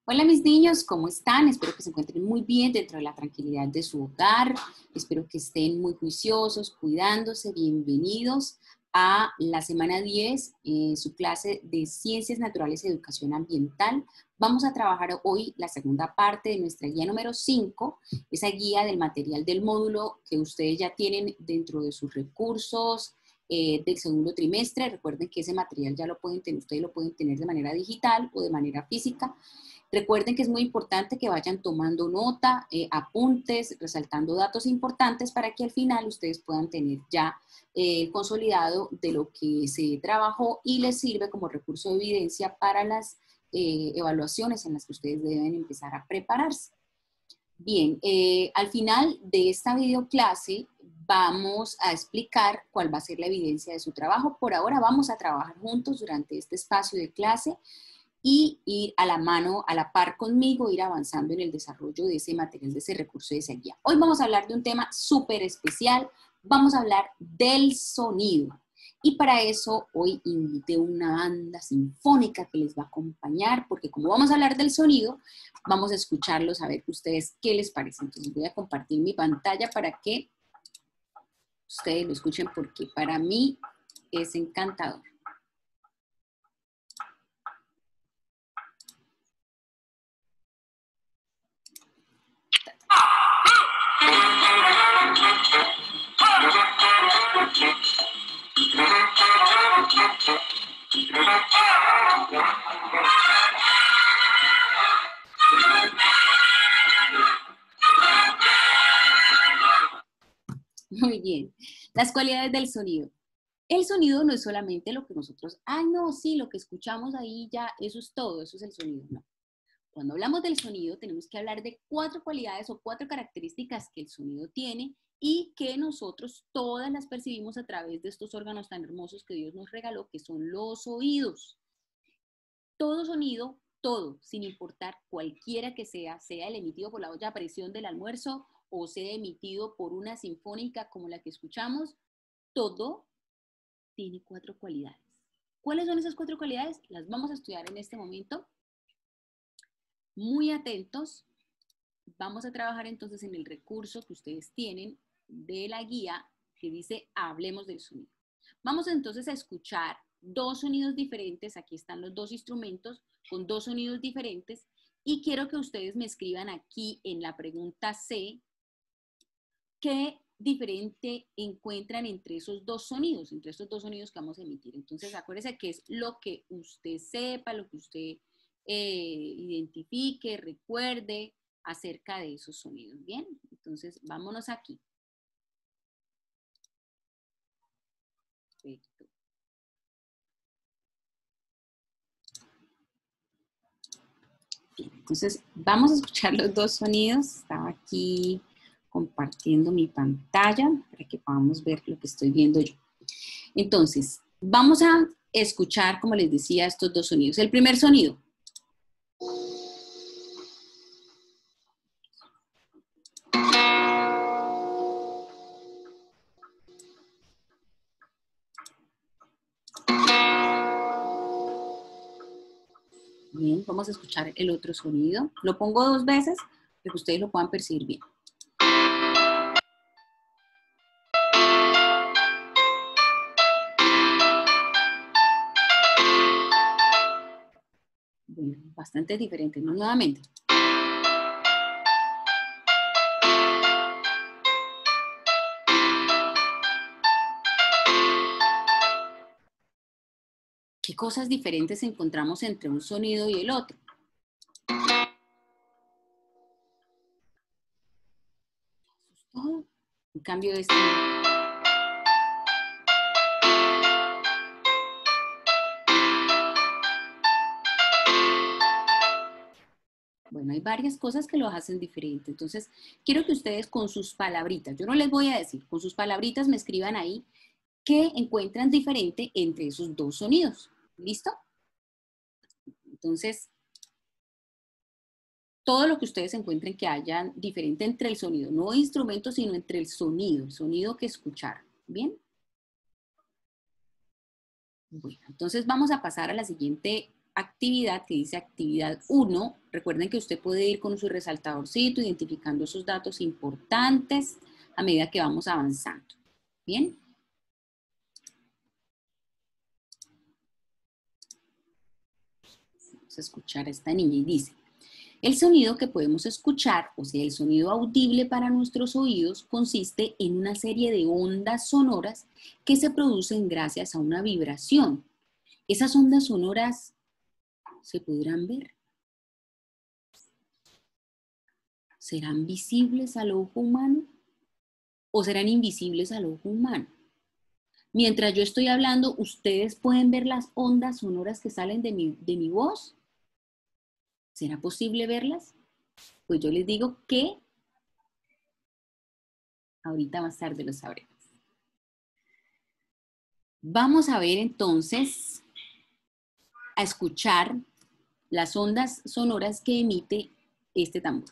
Hola mis niños, ¿cómo están? Espero que se encuentren muy bien dentro de la tranquilidad de su hogar. Espero que estén muy juiciosos, cuidándose. Bienvenidos a la semana 10, su clase de Ciencias Naturales y Educación Ambiental. Vamos a trabajar hoy la segunda parte de nuestra guía número 5, esa guía del material del módulo que ustedes ya tienen dentro de sus recursos del segundo trimestre. Recuerden que ese material ya lo pueden tener, ustedes lo pueden tener de manera digital o de manera física. Recuerden que es muy importante que vayan tomando nota, apuntes, resaltando datos importantes para que al final ustedes puedan tener ya consolidado de lo que se trabajó y les sirve como recurso de evidencia para las evaluaciones en las que ustedes deben empezar a prepararse. Bien, al final de esta videoclase vamos a explicar cuál va a ser la evidencia de su trabajo. Por ahora vamos a trabajar juntos durante este espacio de clase y ir a la mano, a la par conmigo, ir avanzando en el desarrollo de ese material, de ese recurso, de esa guía. Hoy vamos a hablar de un tema súper especial, vamos a hablar del sonido. Y para eso hoy invité una banda sinfónica que les va a acompañar, porque como vamos a hablar del sonido, vamos a escucharlos, a ver ustedes qué les parece. Entonces voy a compartir mi pantalla para que ustedes lo escuchen, porque para mí es encantador. Muy bien. Las cualidades del sonido. El sonido no es solamente lo que nosotros, no, sí, lo que escuchamos ahí ya, eso es todo, eso es el sonido. No. Cuando hablamos del sonido, tenemos que hablar de 4 cualidades o 4 características que el sonido tiene y que nosotros todas las percibimos a través de estos órganos tan hermosos que Dios nos regaló, que son los oídos. Todo sonido, todo, sin importar cualquiera que sea el emitido por la olla a presión del almuerzo o sea emitido por una sinfónica como la que escuchamos, todo tiene 4 cualidades. ¿Cuáles son esas 4 cualidades? Las vamos a estudiar en este momento. Muy atentos. Vamos a trabajar entonces en el recurso que ustedes tienen de la guía que dice Hablemos del sonido. Vamos entonces a escuchar 2 sonidos diferentes. Aquí están los 2 instrumentos con 2 sonidos diferentes y quiero que ustedes me escriban aquí en la pregunta C qué diferente encuentran entre esos 2 sonidos, entre estos 2 sonidos que vamos a emitir. Entonces acuérdense que es lo que usted sepa, lo que usted identifique, recuerde acerca de esos sonidos. Bien, entonces vámonos aquí. Perfecto. Bien, entonces vamos a escuchar los 2 sonidos. Estaba aquí compartiendo mi pantalla para que podamos ver lo que estoy viendo yo. Entonces, vamos a escuchar, como les decía, estos 2 sonidos. El primer sonido. Bien, vamos a escuchar el otro sonido. Lo pongo 2 veces para que ustedes lo puedan percibir bien. Bueno, bastante diferente, ¿no? Nuevamente. ¿Qué cosas diferentes encontramos entre un sonido y el otro? Eso es todo. En cambio, este... Bueno, hay varias cosas que lo hacen diferente. Entonces, quiero que ustedes con sus palabritas, yo no les voy a decir, con sus palabritas me escriban ahí qué encuentran diferente entre esos 2 sonidos. ¿Listo? Entonces, todo lo que ustedes encuentren que haya diferente entre el sonido, no instrumento, sino entre el sonido que escucharon. ¿Bien? Bueno, entonces vamos a pasar a la siguiente actividad que dice actividad 1. Recuerden que usted puede ir con su resaltadorcito identificando esos datos importantes a medida que vamos avanzando. ¿Bien? Vamos a escuchar a esta niña y dice: el sonido que podemos escuchar, o sea, el sonido audible para nuestros oídos, consiste en una serie de ondas sonoras que se producen gracias a una vibración. Esas ondas sonoras se podrán ver. ¿Serán visibles al ojo humano o serán invisibles al ojo humano? Mientras yo estoy hablando, ¿ustedes pueden ver las ondas sonoras que salen de mi voz? ¿Será posible verlas? Pues yo les digo que ahorita más tarde lo sabremos. Vamos a ver entonces, a escuchar las ondas sonoras que emite este tambor.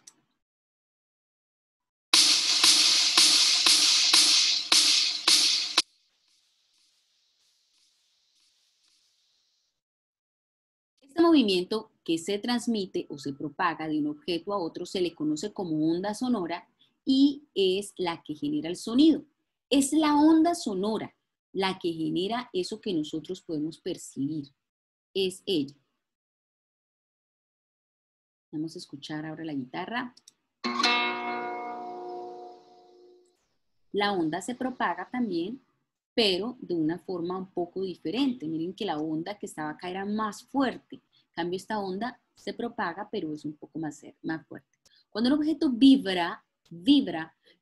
Este movimiento que se transmite o se propaga de un objeto a otro se le conoce como onda sonora y es la que genera el sonido. Es la onda sonora la que genera eso que nosotros podemos percibir. Es ella. Vamos a escuchar ahora la guitarra. La onda se propaga también, pero de una forma un poco diferente. Miren que la onda que estaba acá era más fuerte. En cambio, esta onda se propaga, pero es un poco más fuerte. Cuando un objeto vibra,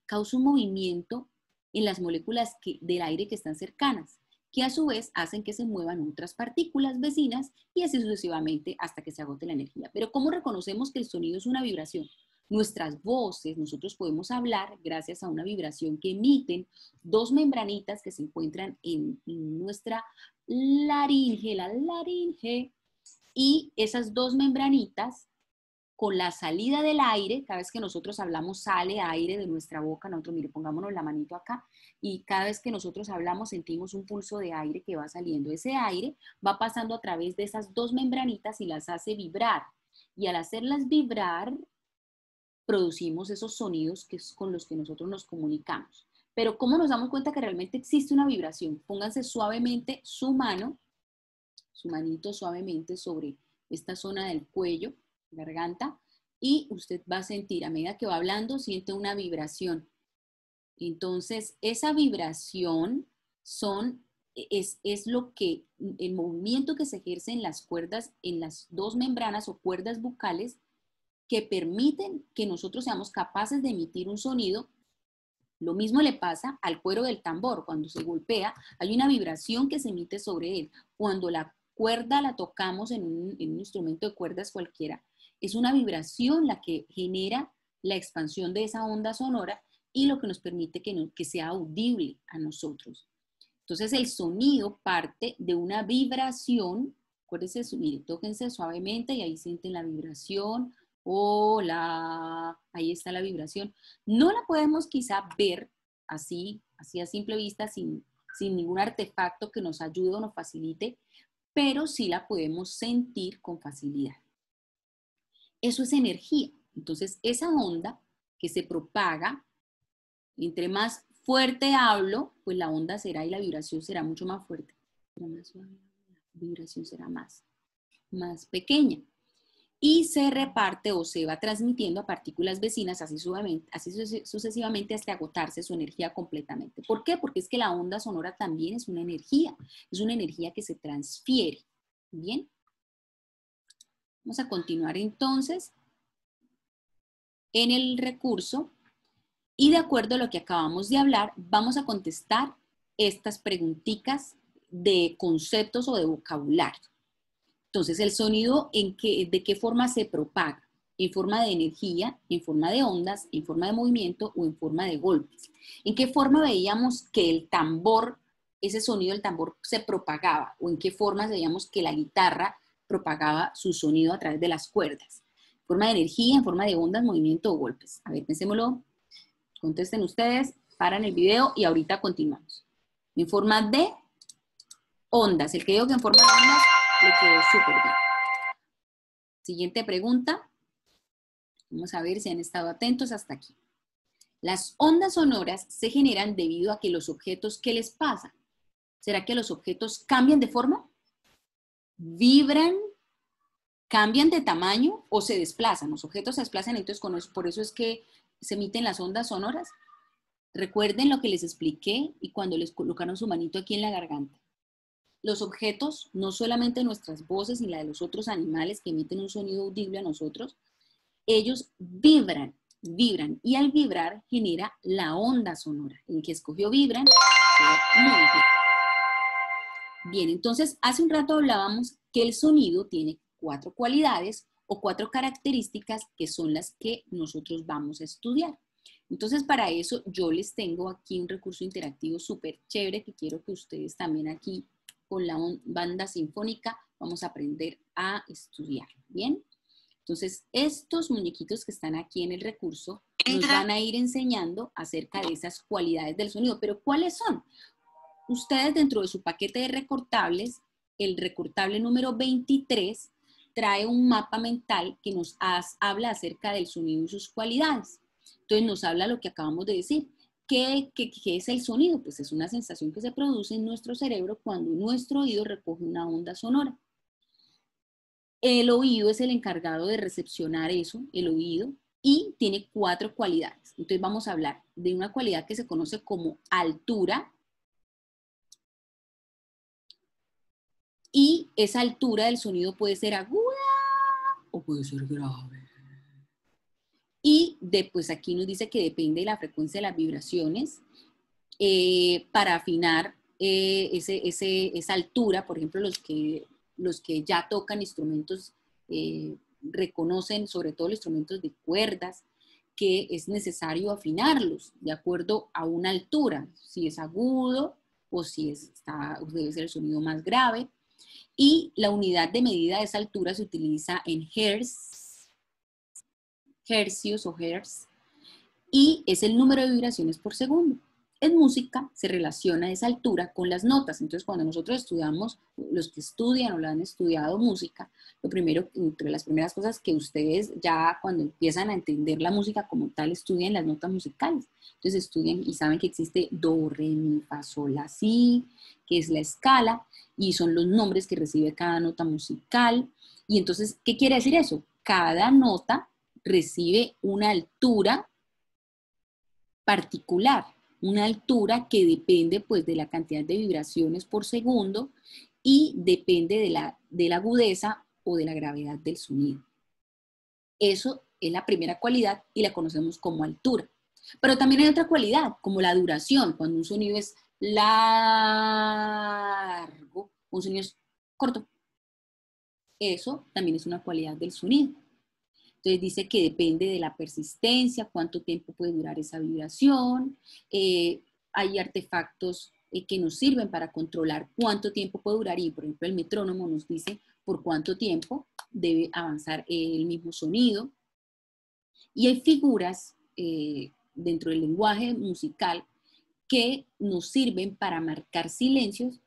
causa un movimiento en las moléculas del aire que están cercanas, que a su vez hacen que se muevan otras partículas vecinas y así sucesivamente hasta que se agote la energía. Pero ¿cómo reconocemos que el sonido es una vibración? Nuestras voces, nosotros podemos hablar gracias a una vibración que emiten dos membranitas que se encuentran en nuestra laringe, la laringe, y esas dos membranitas con la salida del aire, cada vez que nosotros hablamos sale aire de nuestra boca, nosotros, mire, pongámonos la manito acá, y cada vez que nosotros hablamos sentimos un pulso de aire que va saliendo. Ese aire va pasando a través de esas dos membranitas y las hace vibrar, y al hacerlas vibrar, producimos esos sonidos que es con los que nosotros nos comunicamos. Pero ¿cómo nos damos cuenta que realmente existe una vibración? Pónganse suavemente su mano, su manito suavemente sobre esta zona del cuello, garganta, y usted va a sentir, a medida que va hablando, siente una vibración. Entonces, esa vibración es lo que, el movimiento que se ejerce en las cuerdas, en las dos membranas o cuerdas bucales, que permiten que nosotros seamos capaces de emitir un sonido. Lo mismo le pasa al cuero del tambor. Cuando se golpea, hay una vibración que se emite sobre él. Cuando la cuerda la tocamos en un instrumento de cuerdas cualquiera, es una vibración la que genera la expansión de esa onda sonora y lo que nos permite que sea audible a nosotros. Entonces, el sonido parte de una vibración. Acuérdense, mire, tóquense suavemente y ahí sienten la vibración. Hola, ahí está la vibración. No la podemos quizá ver así a simple vista, sin ningún artefacto que nos ayude o nos facilite, pero sí la podemos sentir con facilidad. Eso es energía. Entonces, esa onda que se propaga, entre más fuerte hablo, pues la onda será y la vibración será mucho más fuerte. Pero más suave, la vibración será más pequeña. Y se reparte o se va transmitiendo a partículas vecinas así sucesivamente hasta agotarse su energía completamente. ¿Por qué? Porque es que la onda sonora también es una energía que se transfiere. ¿Bien? Vamos a continuar entonces en el recurso y de acuerdo a lo que acabamos de hablar, vamos a contestar estas preguntitas de conceptos o de vocabulario. Entonces, el sonido, ¿de qué forma se propaga? ¿En forma de energía, en forma de ondas, en forma de movimiento o en forma de golpes? ¿En qué forma veíamos que el tambor, ese sonido del tambor se propagaba? ¿O en qué forma veíamos que la guitarra propagaba su sonido a través de las cuerdas? ¿En forma de energía, en forma de ondas, movimiento o golpes? A ver, pensémoslo. Contesten ustedes, paran el video y ahorita continuamos. En forma de ondas. El que digo que en forma de ondas le quedó súper bien. Siguiente pregunta. Vamos a ver si han estado atentos hasta aquí. Las ondas sonoras se generan debido a que los objetos, ¿qué les pasa? ¿Será que los objetos cambian de forma? ¿Vibran? ¿Cambian de tamaño o se desplazan? Los objetos se desplazan, entonces por eso es que se emiten las ondas sonoras. Recuerden lo que les expliqué y cuando les colocaron su manito aquí en la garganta. Los objetos, no solamente nuestras voces ni la de los otros animales que emiten un sonido audible a nosotros, ellos vibran, y al vibrar genera la onda sonora. El que escogió vibran, muy bien. Bien, entonces hace un rato hablábamos que el sonido tiene 4 cualidades o 4 características que son las que nosotros vamos a estudiar. Entonces para eso yo les tengo aquí un recurso interactivo súper chévere que quiero que ustedes también aquí con la banda sinfónica vamos a aprender a estudiar. ¿Bien? Entonces estos muñequitos que están aquí en el recurso nos van a ir enseñando acerca de esas cualidades del sonido. ¿Pero cuáles son? Ustedes dentro de su paquete de recortables, el recortable número 23 trae un mapa mental que nos habla acerca del sonido y sus cualidades. Entonces nos habla lo que acabamos de decir. ¿Qué es el sonido? Pues es una sensación que se produce en nuestro cerebro cuando nuestro oído recoge una onda sonora. El oído es el encargado de recepcionar eso, el oído, y tiene 4 cualidades. Entonces vamos a hablar de una cualidad que se conoce como altura, y esa altura del sonido puede ser aguda o puede ser grave. Y después aquí nos dice que depende de la frecuencia de las vibraciones. Para afinar esa altura, por ejemplo, los que ya tocan instrumentos reconocen, sobre todo los instrumentos de cuerdas, que es necesario afinarlos de acuerdo a una altura, si es agudo o si debe ser el sonido más grave. Y la unidad de medida de esa altura se utiliza en hercios o hertz, y es el número de vibraciones por segundo. En música se relaciona esa altura con las notas. Entonces, cuando nosotros estudiamos, los que estudian o lo han estudiado música, lo primero, entre las primeras cosas que ustedes ya cuando empiezan a entender la música como tal, estudian las notas musicales. Entonces estudian y saben que existe do, re, mi, fa, sol, la, si, que es la escala, y son los nombres que recibe cada nota musical. Y entonces, ¿qué quiere decir eso? Cada nota recibe una altura particular, una altura que depende pues de la cantidad de vibraciones por segundo y depende de la agudeza o de la gravedad del sonido. Eso es la primera cualidad y la conocemos como altura. Pero también hay otra cualidad, como la duración, cuando un sonido es largo, un sonido es corto. Eso también es una cualidad del sonido. Entonces dice que depende de la persistencia, cuánto tiempo puede durar esa vibración. Hay artefactos que nos sirven para controlar cuánto tiempo puede durar y, por ejemplo, el metrónomo nos dice por cuánto tiempo debe avanzar el mismo sonido. Y hay figuras dentro del lenguaje musical que nos sirven para marcar silencios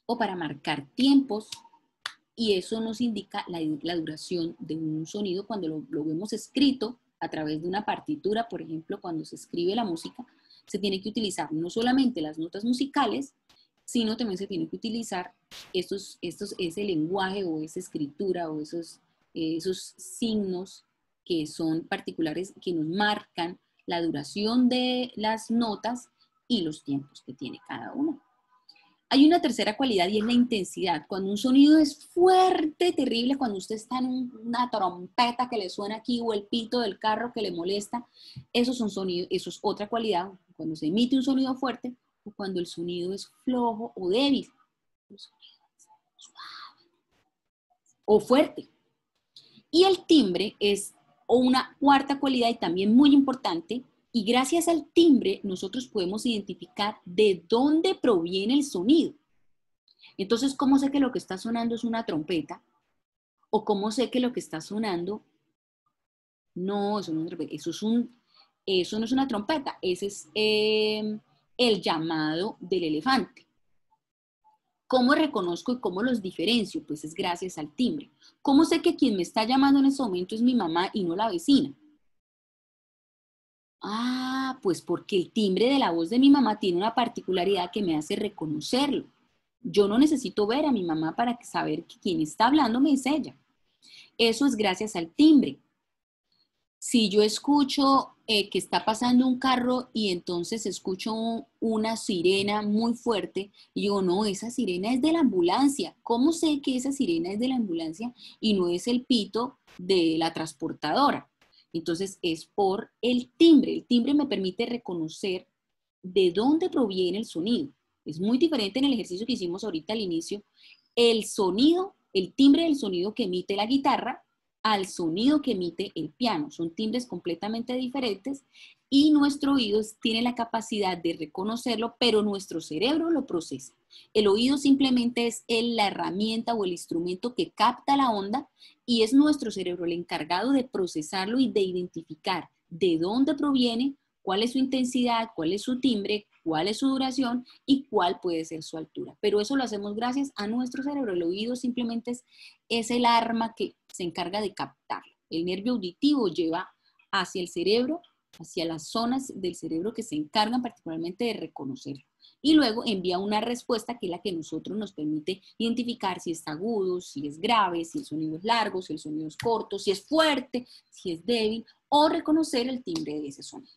o para marcar tiempos, y eso nos indica la duración de un sonido cuando lo vemos escrito a través de una partitura. Por ejemplo, cuando se escribe la música, se tiene que utilizar no solamente las notas musicales, sino también se tiene que utilizar ese lenguaje o esa escritura o esos signos que son particulares, que nos marcan la duración de las notas y los tiempos que tiene cada uno. Hay una tercera cualidad y es la intensidad. Cuando un sonido es fuerte, terrible, cuando usted está en una trompeta que le suena aquí o el pito del carro que le molesta, esos son sonidos, eso es otra cualidad. Cuando se emite un sonido fuerte o cuando el sonido es flojo o débil, suave o fuerte. Y el timbre es una cuarta cualidad y también muy importante, y gracias al timbre nosotros podemos identificar de dónde proviene el sonido. Entonces, ¿cómo sé que lo que está sonando es una trompeta? ¿O cómo sé que lo que está sonando? No, eso no es una trompeta, eso no es una trompeta, ese es el llamado del elefante. ¿Cómo reconozco y cómo los diferencio? Pues es gracias al timbre. ¿Cómo sé que quien me está llamando en este momento es mi mamá y no la vecina? Ah, pues porque el timbre de la voz de mi mamá tiene una particularidad que me hace reconocerlo. Yo no necesito ver a mi mamá para saber que quien está hablándome es ella. Eso es gracias al timbre. Si yo escucho que está pasando un carro y entonces escucho una sirena muy fuerte, y digo, no, esa sirena es de la ambulancia. ¿Cómo sé que esa sirena es de la ambulancia y no es el pito de la transportadora? Entonces es por el timbre. El timbre me permite reconocer de dónde proviene el sonido. Es muy diferente en el ejercicio que hicimos ahorita al inicio. El sonido, el timbre del sonido que emite la guitarra al sonido que emite el piano. Son timbres completamente diferentes y nuestro oído tiene la capacidad de reconocerlo, pero nuestro cerebro lo procesa. El oído simplemente es la herramienta o el instrumento que capta la onda y es nuestro cerebro el encargado de procesarlo y de identificar de dónde proviene, cuál es su intensidad, cuál es su timbre, cuál es su duración y cuál puede ser su altura. Pero eso lo hacemos gracias a nuestro cerebro. El oído simplemente es el arma que se encarga de captarlo. El nervio auditivo lleva hacia el cerebro, hacia las zonas del cerebro que se encargan particularmente de reconocerlo. Y luego envía una respuesta que es la que a nosotros nos permite identificar si es agudo, si es grave, si el sonido es largo, si el sonido es corto, si es fuerte, si es débil, o reconocer el timbre de ese sonido.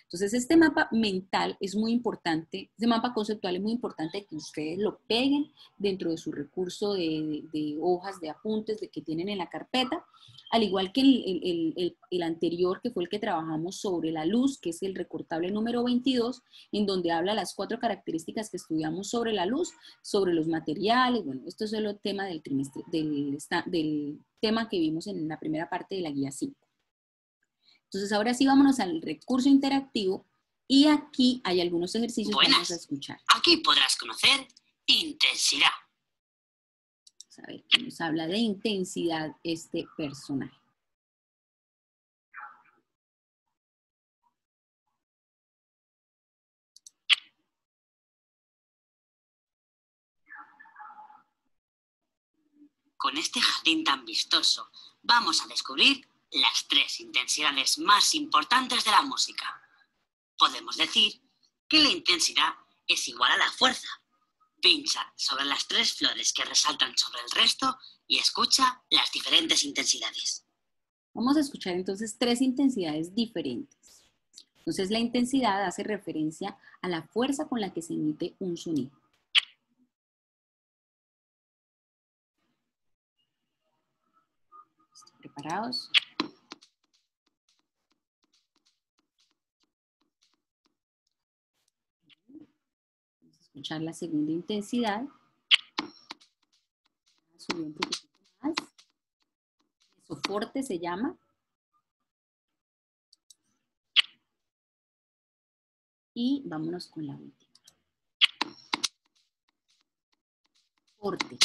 Entonces, este mapa mental es muy importante, este mapa conceptual es muy importante que ustedes lo peguen dentro de su recurso de hojas de apuntes que tienen en la carpeta, al igual que el anterior, que fue el que trabajamos sobre la luz, que es el recortable número 22, en donde habla las 4 características que estudiamos sobre la luz, sobre los materiales. Bueno, esto es el tema del trimestre, del tema que vimos en la primera parte de la guía 5. Entonces, ahora sí vámonos al recurso interactivo y aquí hay algunos ejercicios que vamos a escuchar. Aquí podrás conocer intensidad. Vamos a ver qué nos habla de intensidad este personaje. Con este jardín tan vistoso, vamos a descubrir las 3 intensidades más importantes de la música. Podemos decir que la intensidad es igual a la fuerza. Pincha sobre las 3 flores que resaltan sobre el resto y escucha las diferentes intensidades. Vamos a escuchar entonces 3 intensidades diferentes. Entonces la intensidad hace referencia a la fuerza con la que se emite un sonido. ¿Preparados? Vamos a escuchar la segunda intensidad. Subir un poquito más. Soporte se llama. Y vámonos con la última. Corte.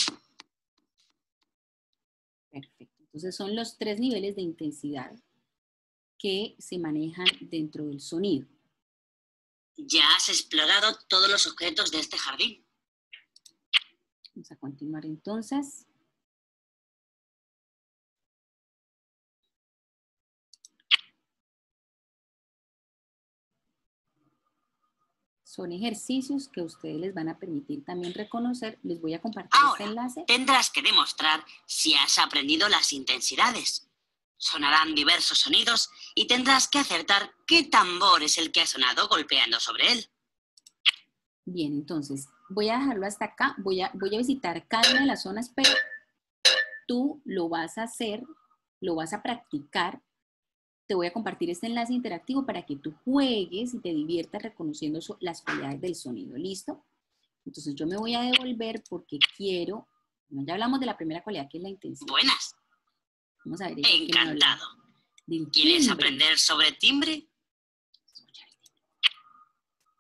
Perfecto. Entonces son los 3 niveles de intensidad que se manejan dentro del sonido. Ya has explorado todos los objetos de este jardín. Vamos a continuar entonces. Son ejercicios que a ustedes les van a permitir también reconocer. Les voy a compartir Ahora, este enlace. tendrás que demostrar si has aprendido las intensidades. Sonarán diversos sonidos y tendrás que acertar qué tambor es el que ha sonado golpeando sobre él. Bien, entonces voy a dejarlo hasta acá. Voy a visitar cada una de las zonas, pero tú lo vas a hacer, lo vas a practicar. Te voy a compartir este enlace interactivo para que tú juegues y te diviertas reconociendo las cualidades del sonido. ¿Listo? Entonces yo me voy a devolver porque quiero, bueno, ya hablamos de la primera cualidad que es la intensidad. Buenas. Vamos a ver. Encantado. ¿Quieres aprender sobre timbre?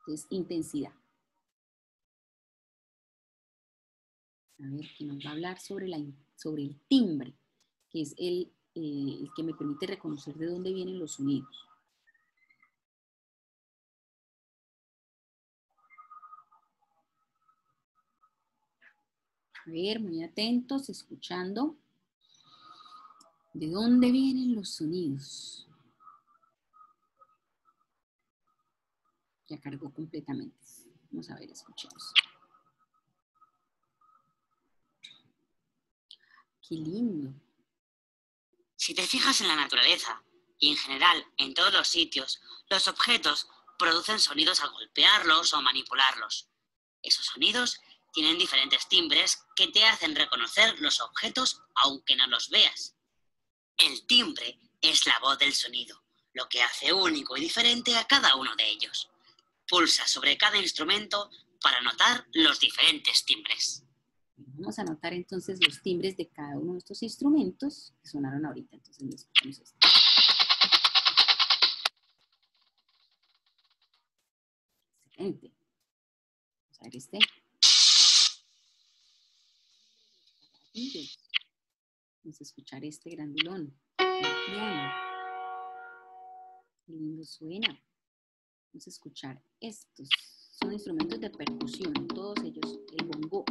Entonces, intensidad. A ver, que nos va a hablar sobre el timbre, que es el que me permite reconocer de dónde vienen los sonidos. A ver, muy atentos, escuchando. ¿De dónde vienen los sonidos? Ya cargó completamente. Vamos a ver, escuchemos. Qué lindo. Si te fijas en la naturaleza y en general en todos los sitios, los objetos producen sonidos al golpearlos o manipularlos. Esos sonidos tienen diferentes timbres que te hacen reconocer los objetos aunque no los veas. El timbre es la voz del sonido, lo que hace único y diferente a cada uno de ellos. Pulsa sobre cada instrumento para notar los diferentes timbres. Vamos a notar entonces los timbres de cada uno de estos instrumentos que sonaron ahorita. Entonces, escuchamos esto. Excelente. Vamos a ver este. Vamos a escuchar este grandulón. El piano. Qué lindo suena. Vamos a escuchar estos. Son instrumentos de percusión, todos ellos. El bongo.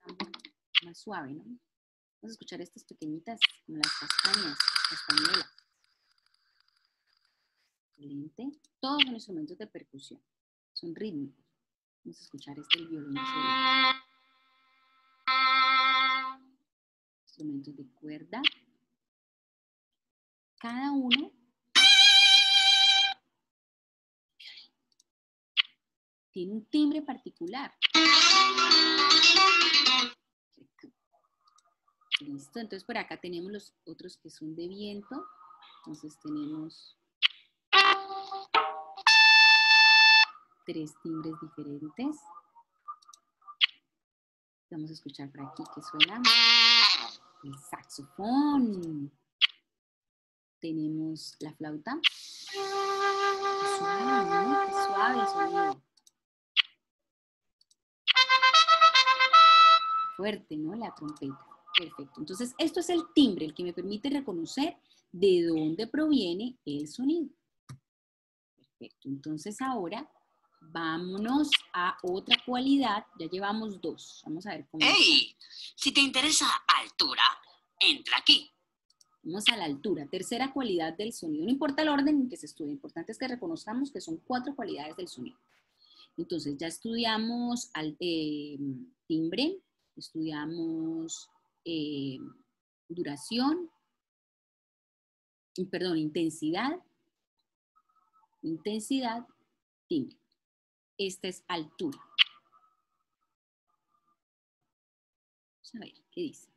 Suena más suave, ¿no? Vamos a escuchar estas pequeñitas, como las castañas, castañuelas. Excelente. Todos son instrumentos de percusión. Son rítmicos. Vamos a escuchar el violonchelo. Instrumentos de cuerda. Cada uno tiene un timbre particular. Listo, entonces por acá tenemos los otros que son de viento. Entonces tenemos 3 timbres diferentes. Vamos a escuchar por aquí que suena el saxofón. Tenemos la flauta. Qué suave, ¿no? Qué suave el sonido. Fuerte, ¿no? La trompeta. Perfecto. Entonces, esto es el timbre, el que me permite reconocer de dónde proviene el sonido. Perfecto. Entonces, ahora vámonos a otra cualidad. Ya llevamos 2. Vamos a ver cómo. ¡Ey! Si te interesa altura, entra aquí. Vamos a la altura. Tercera cualidad del sonido. No importa el orden en que se estudie. Lo importante es que reconozcamos que son 4 cualidades del sonido. Entonces, ya estudiamos timbre, estudiamos duración, perdón, intensidad, timbre. Esta es altura. Vamos a ver, ¿qué dice?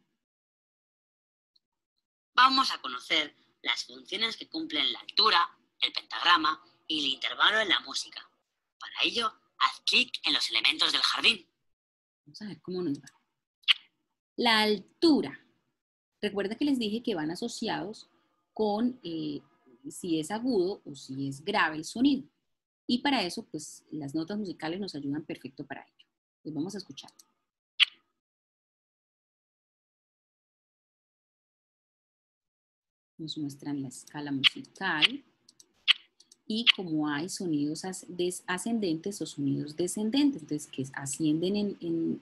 Vamos a conocer las funciones que cumplen la altura, el pentagrama y el intervalo en la música. Para ello, haz clic en los elementos del jardín. Vamos a ver cómo nos va. La altura. Recuerda que les dije que van asociados con si es agudo o si es grave el sonido. Y para eso, pues, las notas musicales nos ayudan perfecto para ello. Pues vamos a escuchar. Nos muestran la escala musical. Y como hay sonidos ascendentes o sonidos descendentes, entonces que ascienden en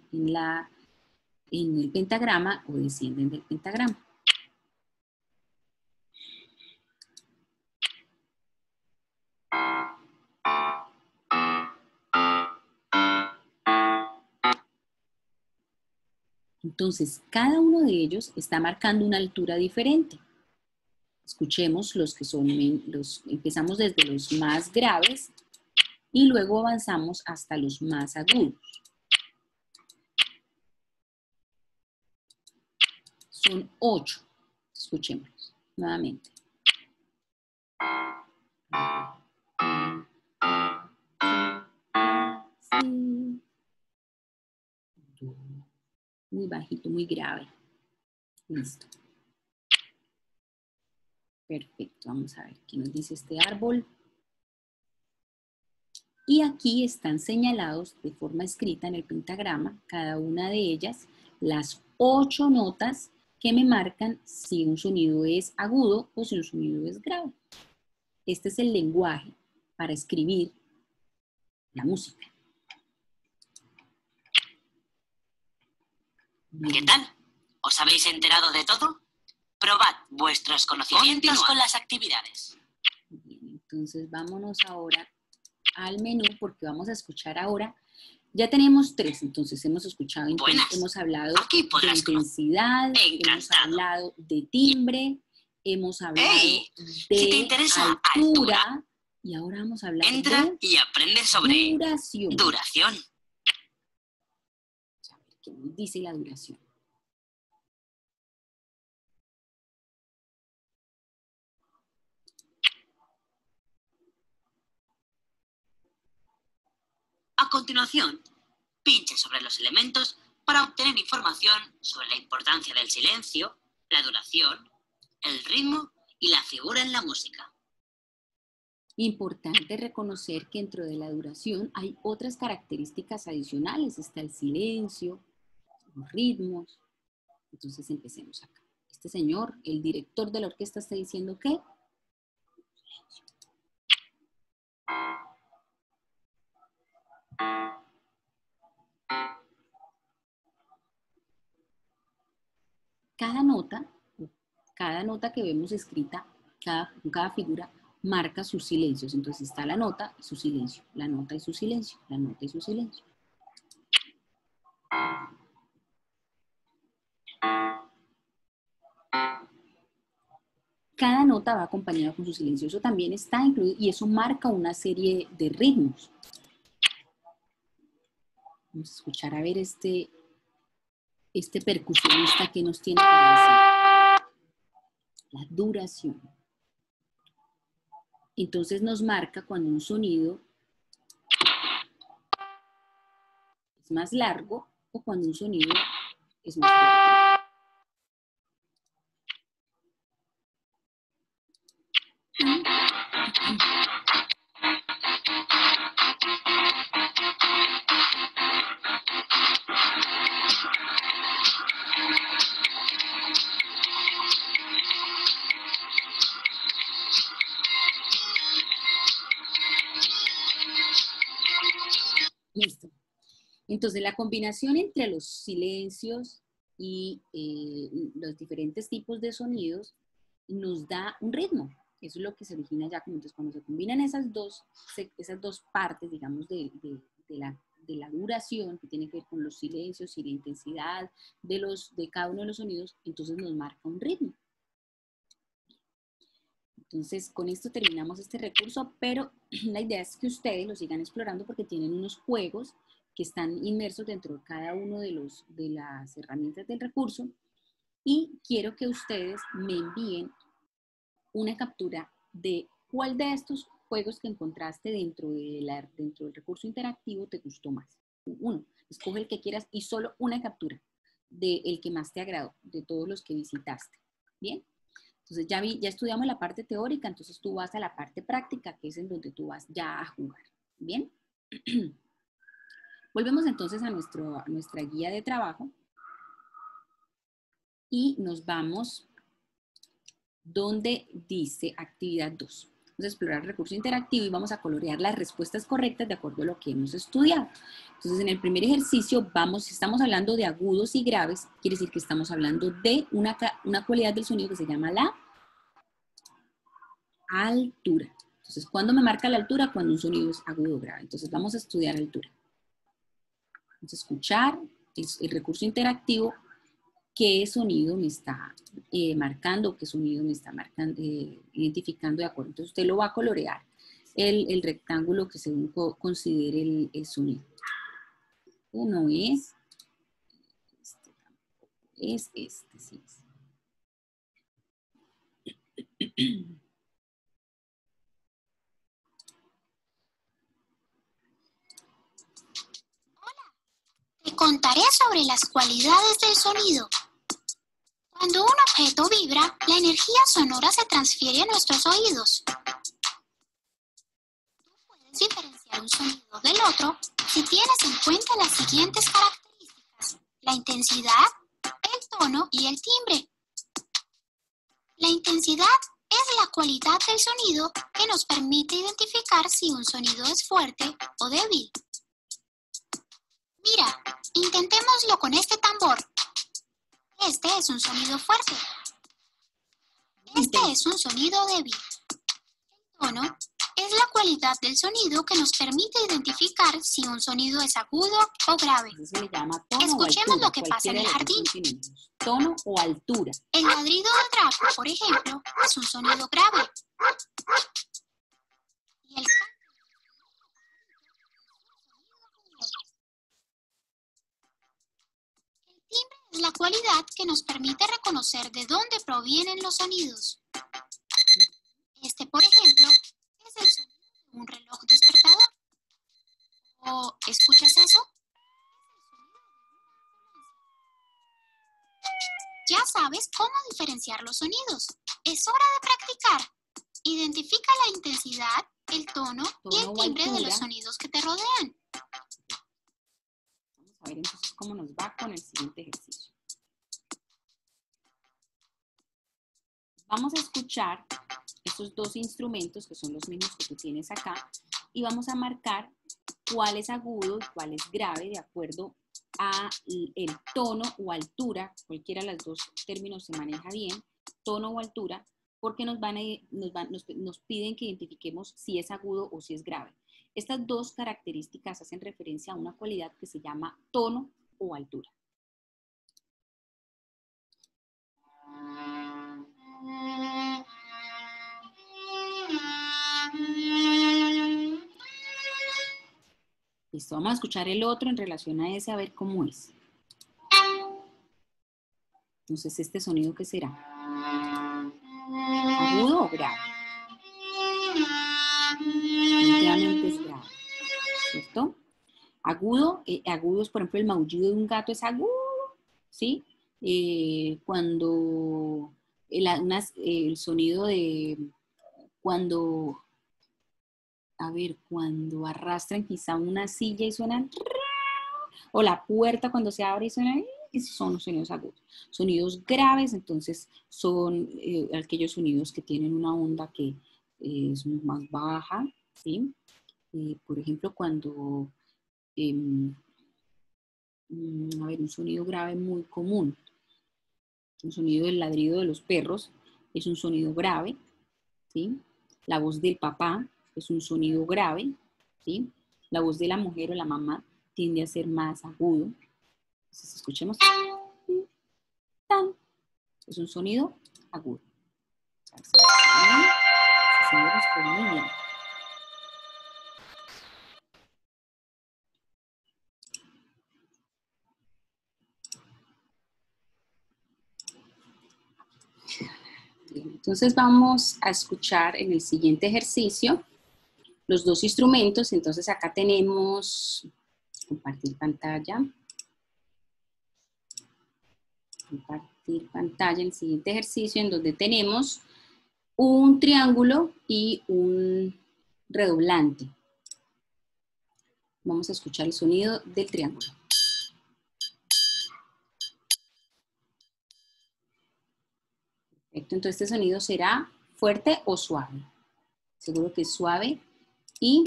el pentagrama o descienden del pentagrama. Entonces, cada uno de ellos está marcando una altura diferente. Escuchemos los que son, empezamos desde los más graves y luego avanzamos hasta los más agudos. Son 8. Escuchémoslos nuevamente. Muy bajito, muy grave. Listo. Perfecto, vamos a ver qué nos dice este árbol. Y aquí están señalados de forma escrita en el pentagrama, cada una de ellas, las 8 notas que me marcan si un sonido es agudo o si un sonido es grave. Este es el lenguaje para escribir la música. ¿Qué tal? ¿Os habéis enterado de todo? Probad vuestros conocimientos con las actividades. Bien, entonces vámonos ahora al menú porque vamos a escuchar ahora. Ya tenemos 3, entonces hemos escuchado, hemos hablado de intensidad, hemos hablado de timbre, hemos hablado de altura y ahora vamos a hablar de y aprende sobre duración. A ver, ¿qué nos dice la duración? A continuación, pinche sobre los elementos para obtener información sobre la importancia del silencio, la duración, el ritmo y la figura en la música. Importante reconocer que dentro de la duración hay otras características adicionales. Está el silencio, los ritmos. Entonces empecemos acá. Este señor, el director de la orquesta, está diciendo que cada nota que vemos escrita, cada figura marca sus silencios. Entonces está la nota y su silencio, la nota y su silencio, la nota y su silencio. Cada nota va acompañada con su silencio. Eso también está incluido y eso marca una serie de ritmos. Vamos a escuchar a ver este percusionista que nos tiene para decir. La duración. Entonces nos marca cuando un sonido es más largo o cuando un sonido es más corto. Listo. Entonces, la combinación entre los silencios y los diferentes tipos de sonidos nos da un ritmo. Eso es lo que se origina ya. Entonces, cuando se combinan esas dos partes, digamos, de la duración, que tiene que ver con los silencios y la intensidad de cada uno de los sonidos, entonces nos marca un ritmo. Entonces, con esto terminamos este recurso, pero la idea es que ustedes lo sigan explorando porque tienen unos juegos que están inmersos dentro de cada uno de las herramientas del recurso y quiero que ustedes me envíen una captura de cuál de estos juegos que encontraste dentro del recurso interactivo te gustó más. Uno, escoge el que quieras y solo una captura del que más te agradó, de todos los que visitaste. ¿Bien? Entonces ya estudiamos la parte teórica, entonces tú vas a la parte práctica, que es en donde tú vas ya a jugar. ¿Bien? Volvemos entonces a nuestra guía de trabajo y nos vamos donde dice actividad 2. Vamos a explorar el recurso interactivo y vamos a colorear las respuestas correctas de acuerdo a lo que hemos estudiado. Entonces, en el primer ejercicio, si estamos hablando de agudos y graves, quiere decir que estamos hablando de una cualidad del sonido que se llama la altura. Entonces, ¿cuándo me marca la altura? Cuando un sonido es agudo o grave. Entonces, vamos a estudiar altura. Vamos a escuchar el recurso interactivo, qué sonido me está marcando, qué sonido me está identificando de acuerdo. Entonces usted lo va a colorear, el rectángulo que según considere el sonido. Uno es este, sí es. Te contaré sobre las cualidades del sonido. Cuando un objeto vibra, la energía sonora se transfiere a nuestros oídos. Tú puedes diferenciar un sonido del otro si tienes en cuenta las siguientes características: la intensidad, el tono y el timbre. La intensidad es la cualidad del sonido que nos permite identificar si un sonido es fuerte o débil. Mira, intentémoslo con este tambor. Este es un sonido fuerte. Este es un sonido débil. El tono es la cualidad del sonido que nos permite identificar si un sonido es agudo o grave. Eso se le llama tono Escuchemos o altura, lo que pasa en el cualquiera de los dos jardín. son sinónimos. Tono o altura. El ladrido del Draco, por ejemplo, es un sonido grave. Y el timbre es la cualidad que nos permite reconocer de dónde provienen los sonidos. Este, por ejemplo, es el sonido de un reloj despertador. ¿O escuchas eso? Ya sabes cómo diferenciar los sonidos. Es hora de practicar. Identifica la intensidad, el tono y el timbre de los sonidos que te rodean. Vamos a ver entonces cómo nos va con el siguiente ejercicio. Vamos a escuchar estos dos instrumentos que son los mismos que tú tienes acá y vamos a marcar cuál es agudo y cuál es grave de acuerdo a el tono o altura, cualquiera de los dos términos se maneja bien, tono o altura, porque nos piden que identifiquemos si es agudo o si es grave. Estas dos características hacen referencia a una cualidad que se llama tono o altura. Listo, vamos a escuchar el otro en relación a ese a ver cómo es. Entonces, ¿este sonido qué será? ¿Agudo o grave? Definitivamente es grave, ¿cierto? Agudo, agudo es, por ejemplo, el maullido de un gato es agudo, ¿sí? Cuando el sonido de cuando arrastran quizá una silla y suenan, o la puerta cuando se abre y suena, esos son los sonidos agudos. Sonidos graves, entonces, son aquellos sonidos que tienen una onda que es más baja, ¿sí? Por ejemplo, cuando, a ver, un sonido grave muy común, el sonido del ladrido de los perros es un sonido grave, ¿sí? La voz del papá es un sonido grave, ¿sí? La voz de la mujer o la mamá tiende a ser más agudo. Entonces, escuchemos. Es un sonido agudo. Bien, entonces vamos a escuchar en el siguiente ejercicio los dos instrumentos. Entonces acá tenemos, compartir pantalla. Compartir pantalla en el siguiente ejercicio en donde tenemos un triángulo y un redoblante. Vamos a escuchar el sonido del triángulo. Perfecto, entonces este sonido será fuerte o suave. Seguro que es suave y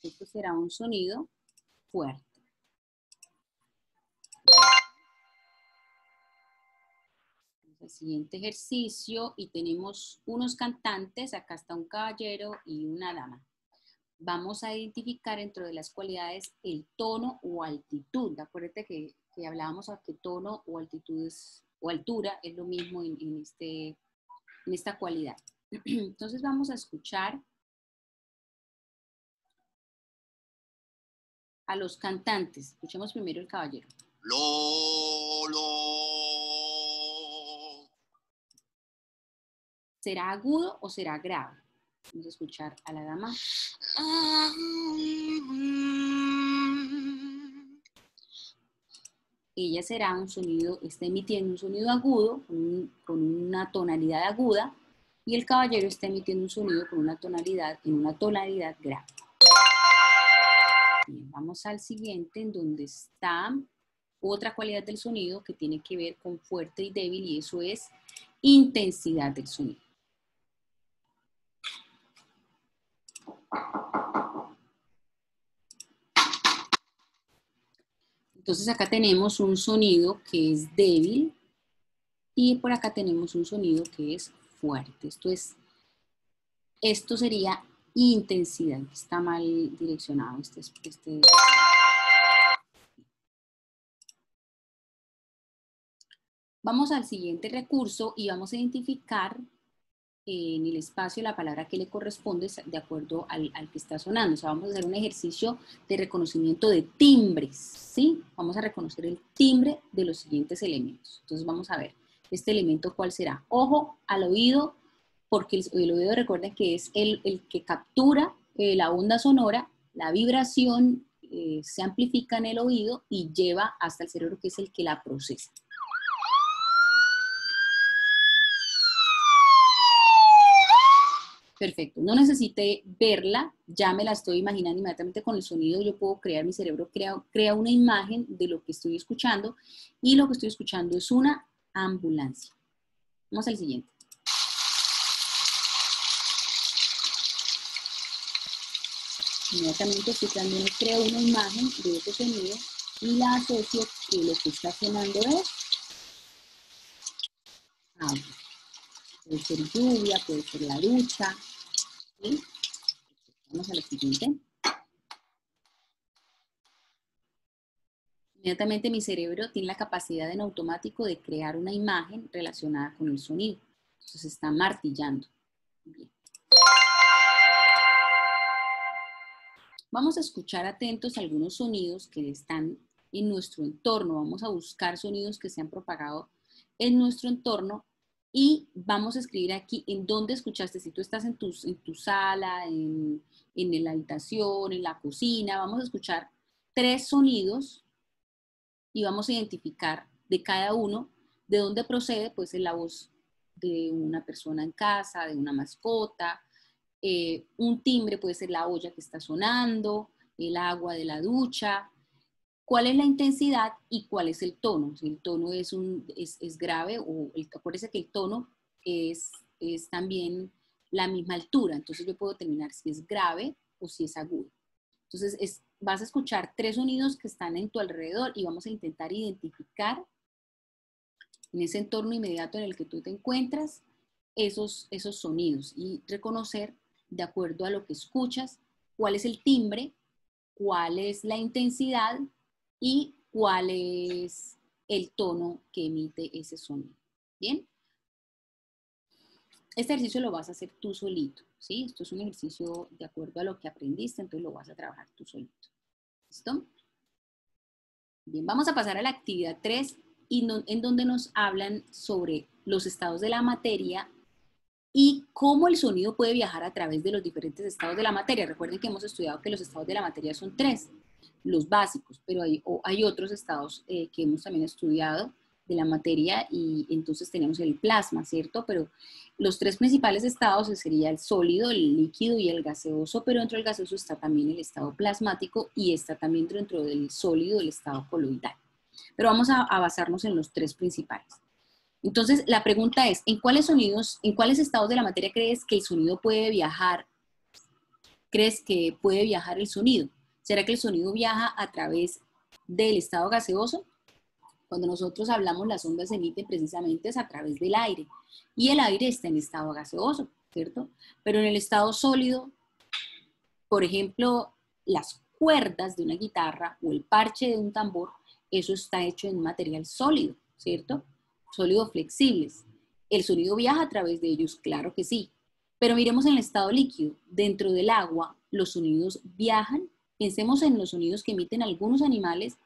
esto será un sonido fuerte. Vamos al siguiente ejercicio y tenemos unos cantantes, acá está un caballero y una dama. Vamos a identificar dentro de las cualidades el tono o altitud. Acuérdate que hablábamos a que tono o altitud o altura es lo mismo en esta cualidad. Entonces vamos a escuchar a los cantantes. Escuchemos primero el caballero. ¿Será agudo o será grave? Vamos a escuchar a la dama. Ella será un sonido, está emitiendo un sonido agudo con una tonalidad aguda y el caballero está emitiendo un sonido con una tonalidad grave. Bien, vamos al siguiente en donde está otra cualidad del sonido que tiene que ver con fuerte y débil y eso es intensidad del sonido. Entonces acá tenemos un sonido que es débil y por acá tenemos un sonido que es fuerte. Esto sería intensidad, está mal direccionado. Vamos al siguiente recurso y vamos a identificar en el espacio la palabra que le corresponde de acuerdo al que está sonando. O sea, vamos a hacer un ejercicio de reconocimiento de timbres, ¿sí? Vamos a reconocer el timbre de los siguientes elementos. Entonces vamos a ver, este elemento, ¿cuál será? Ojo al oído, porque el oído, recuerden que es el que captura la onda sonora, la vibración se amplifica en el oído y lleva hasta el cerebro, que es el que la procesa. Perfecto, no necesité verla, ya me la estoy imaginando inmediatamente con el sonido. Yo puedo crear, mi cerebro crea una imagen de lo que estoy escuchando y lo que estoy escuchando es una ambulancia. Vamos al siguiente. Inmediatamente estoy también creo una imagen de ese sonido y la asocio que lo que está sonando es agua. Puede ser lluvia, puede ser la ducha. ¿Sí? Vamos a lo siguiente. Inmediatamente mi cerebro tiene la capacidad en automático de crear una imagen relacionada con el sonido. Entonces está martillando. Bien. Vamos a escuchar atentos algunos sonidos que están en nuestro entorno. Vamos a buscar sonidos que se han propagado en nuestro entorno y vamos a escribir aquí en dónde escuchaste. Si tú estás en tu sala, en la habitación, en la cocina, vamos a escuchar 3 sonidos y vamos a identificar de cada uno de dónde procede, pues es la voz de una persona en casa, de una mascota. Un timbre puede ser la olla que está sonando, el agua de la ducha. ¿Cuál es la intensidad y cuál es el tono? Si el tono es grave, acuérdense que el tono es también la misma altura, entonces yo puedo determinar si es grave o si es agudo. Entonces vas a escuchar 3 sonidos que están en tu alrededor y vamos a intentar identificar en ese entorno inmediato en el que tú te encuentras esos sonidos y reconocer de acuerdo a lo que escuchas cuál es el timbre, cuál es la intensidad y cuál es el tono que emite ese sonido. ¿Bien? Este ejercicio lo vas a hacer tú solito, ¿sí? Esto es un ejercicio de acuerdo a lo que aprendiste, entonces lo vas a trabajar tú solito. ¿Listo? Bien, vamos a pasar a la actividad 3, en donde nos hablan sobre los estados de la materia y cómo el sonido puede viajar a través de los diferentes estados de la materia. Recuerden que hemos estudiado que los estados de la materia son 3, los básicos, pero hay otros estados que hemos también estudiado de la materia y entonces tenemos el plasma, ¿cierto? Pero los 3 principales estados sería el sólido, el líquido y el gaseoso, pero dentro del gaseoso está también el estado plasmático y está también dentro del sólido el estado coloidal. Pero vamos a basarnos en los 3 principales. Entonces, la pregunta es, ¿en cuáles estados de la materia crees que el sonido puede viajar? ¿Crees que puede viajar el sonido? ¿Será que el sonido viaja a través del estado gaseoso? Cuando nosotros hablamos, las ondas se emiten precisamente es a través del aire. Y el aire está en estado gaseoso, ¿cierto? Pero en el estado sólido, por ejemplo, las cuerdas de una guitarra o el parche de un tambor, eso está hecho en material sólido, ¿cierto? Sólidos flexibles. ¿El sonido viaja a través de ellos? Claro que sí. Pero miremos en el estado líquido. Dentro del agua, ¿los sonidos viajan? Pensemos en los sonidos que emiten algunos animales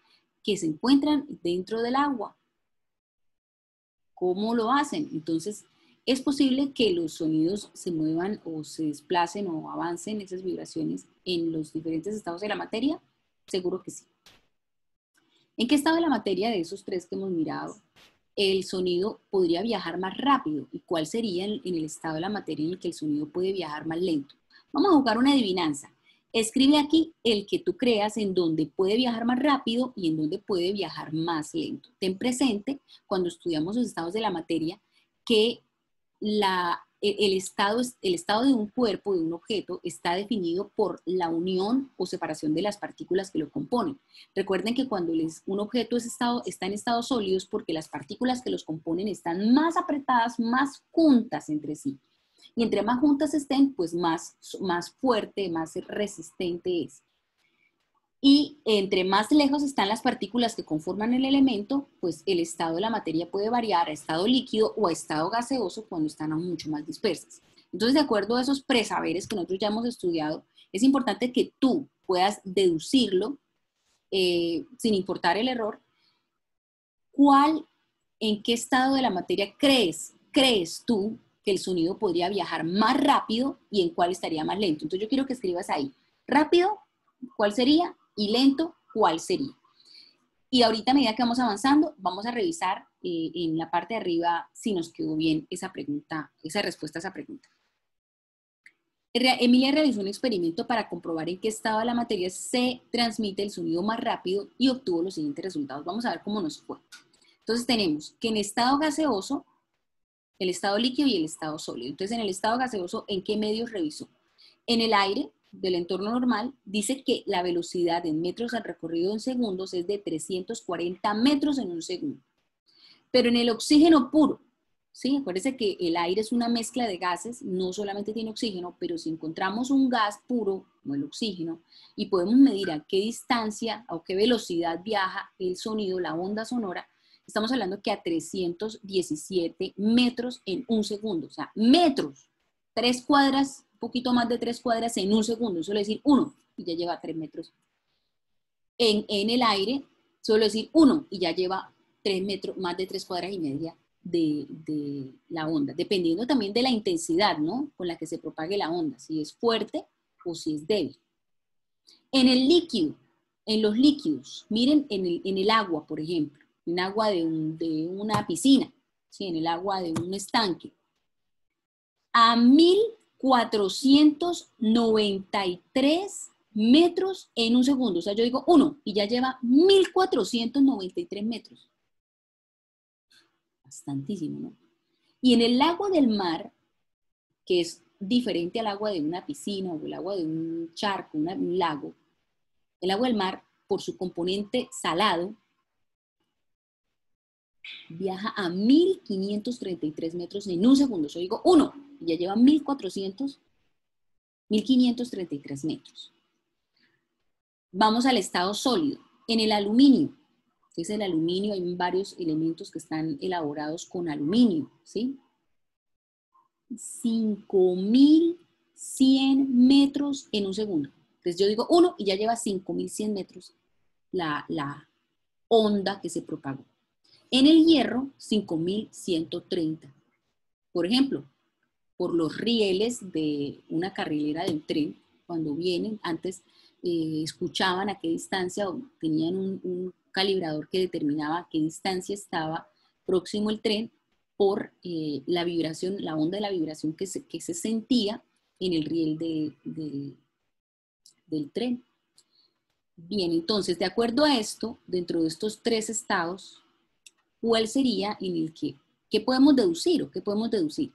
que se encuentran dentro del agua. ¿Cómo lo hacen? Entonces, ¿es posible que los sonidos se muevan o se desplacen o avancen esas vibraciones en los diferentes estados de la materia? Seguro que sí. ¿En qué estado de la materia de esos 3 que hemos mirado el sonido podría viajar más rápido? ¿Y cuál sería en el estado de la materia en el que el sonido puede viajar más lento? Vamos a jugar una adivinanza. Escribe aquí el que tú creas en donde puede viajar más rápido y en donde puede viajar más lento. Ten presente, cuando estudiamos los estados de la materia, que la el estado de un cuerpo, de un objeto, está definido por la unión o separación de las partículas que lo componen. Recuerden que cuando un objeto está en estado sólido es porque las partículas que los componen están más apretadas, más juntas entre sí. Y entre más juntas estén, pues más fuerte, más resistente es. Y entre más lejos están las partículas que conforman el elemento, pues el estado de la materia puede variar a estado líquido o a estado gaseoso cuando están aún mucho más dispersas. Entonces, de acuerdo a esos presaberes que nosotros ya hemos estudiado, es importante que tú puedas deducirlo, sin importar el error, en qué estado de la materia crees tú que el sonido podría viajar más rápido y en cuál estaría más lento. Entonces yo quiero que escribas ahí, rápido, ¿cuál sería? Y lento, ¿cuál sería? Y ahorita a medida que vamos avanzando, vamos a revisar en la parte de arriba si nos quedó bien esa pregunta, esa respuesta a esa pregunta. Emilia realizó un experimento para comprobar en qué estado de la materia se transmite el sonido más rápido y obtuvo los siguientes resultados. Vamos a ver cómo nos fue. Entonces tenemos que en estado gaseoso, el estado líquido y el estado sólido. Entonces en el estado gaseoso, ¿en qué medios revisó? En el aire del entorno normal, dice que la velocidad en metros al recorrido en segundos es de 340 metros en un segundo. Pero en el oxígeno puro, ¿sí? Acuérdense que el aire es una mezcla de gases, no solamente tiene oxígeno, pero si encontramos un gas puro, como el oxígeno, y podemos medir a qué distancia o qué velocidad viaja el sonido, la onda sonora, estamos hablando que a 317 metros en un segundo, o sea, metros, 3 cuadras, un poquito más de 3 cuadras en un segundo, suele decir 1 y ya lleva 3 metros. En el aire, suele decir 1 y ya lleva 3 metros, más de 3 cuadras y media de la onda, dependiendo también de la intensidad, ¿no? Con la que se propague la onda, si es fuerte o si es débil. En el líquido, en los líquidos, miren en el agua, por ejemplo, en agua de una piscina, ¿sí? En el agua de un estanque, a 1493 metros en un segundo. O sea, yo digo 1 y ya lleva 1493 metros. Bastantísimo, ¿no? Y en el agua del mar, que es diferente al agua de una piscina o el agua de un charco, un lago, el agua del mar, por su componente salado, viaja a 1533 metros en un segundo. Yo digo 1 y ya lleva 1533 metros. Vamos al estado sólido. En el aluminio, que es el aluminio, hay varios elementos que están elaborados con aluminio, ¿sí? 5100 metros en un segundo. Entonces yo digo 1 y ya lleva 5100 metros la onda que se propagó. En el hierro, 5130. Por ejemplo, por los rieles de una carrilera del tren, cuando vienen, antes escuchaban a qué distancia, o tenían un calibrador que determinaba a qué distancia estaba próximo el tren por la vibración, la onda de la vibración que se sentía en el riel del tren. Bien, entonces, de acuerdo a esto, dentro de estos 3 estados, ¿cuál sería en el qué podemos deducir o qué podemos deducir?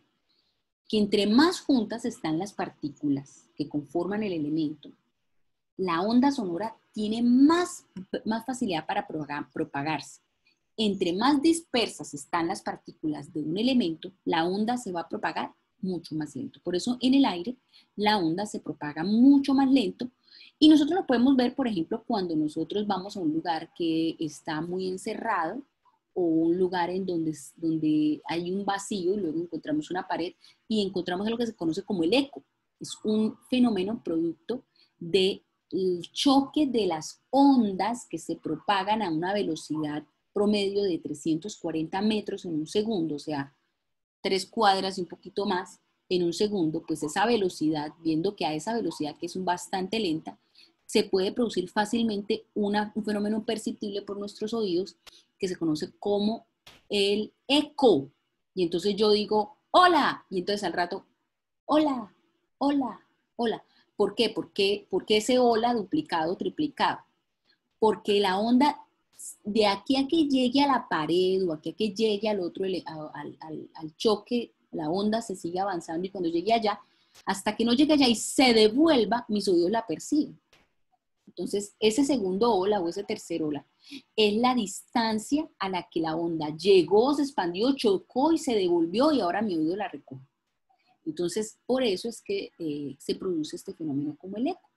Que entre más juntas están las partículas que conforman el elemento, la onda sonora tiene más facilidad para propagarse. Entre más dispersas están las partículas de un elemento, la onda se va a propagar mucho más lento. Por eso en el aire la onda se propaga mucho más lento y nosotros lo podemos ver, por ejemplo, cuando nosotros vamos a un lugar que está muy encerrado o un lugar en donde hay un vacío y luego encontramos una pared y encontramos algo que se conoce como el eco. Es un fenómeno producto del choque de las ondas que se propagan a una velocidad promedio de 340 metros en un segundo, o sea, 3 cuadras y un poquito más en un segundo, pues esa velocidad, viendo que a esa velocidad que es bastante lenta, se puede producir fácilmente un fenómeno perceptible por nuestros oídos que se conoce como el eco. Y entonces yo digo, hola, y entonces al rato, hola, hola, hola. ¿Por qué? ¿Por qué ese hola duplicado, triplicado? Porque la onda, de aquí a que llegue a la pared o aquí a que llegue al otro, al choque la onda se sigue avanzando y cuando llegue allá, hasta que no llegue allá y se devuelva, mis oídos la perciben. Entonces, ese segundo ola o ese tercer ola es la distancia a la que la onda llegó, se expandió, chocó y se devolvió y ahora mi oído la recoge. Entonces, por eso es que se produce este fenómeno como el eco.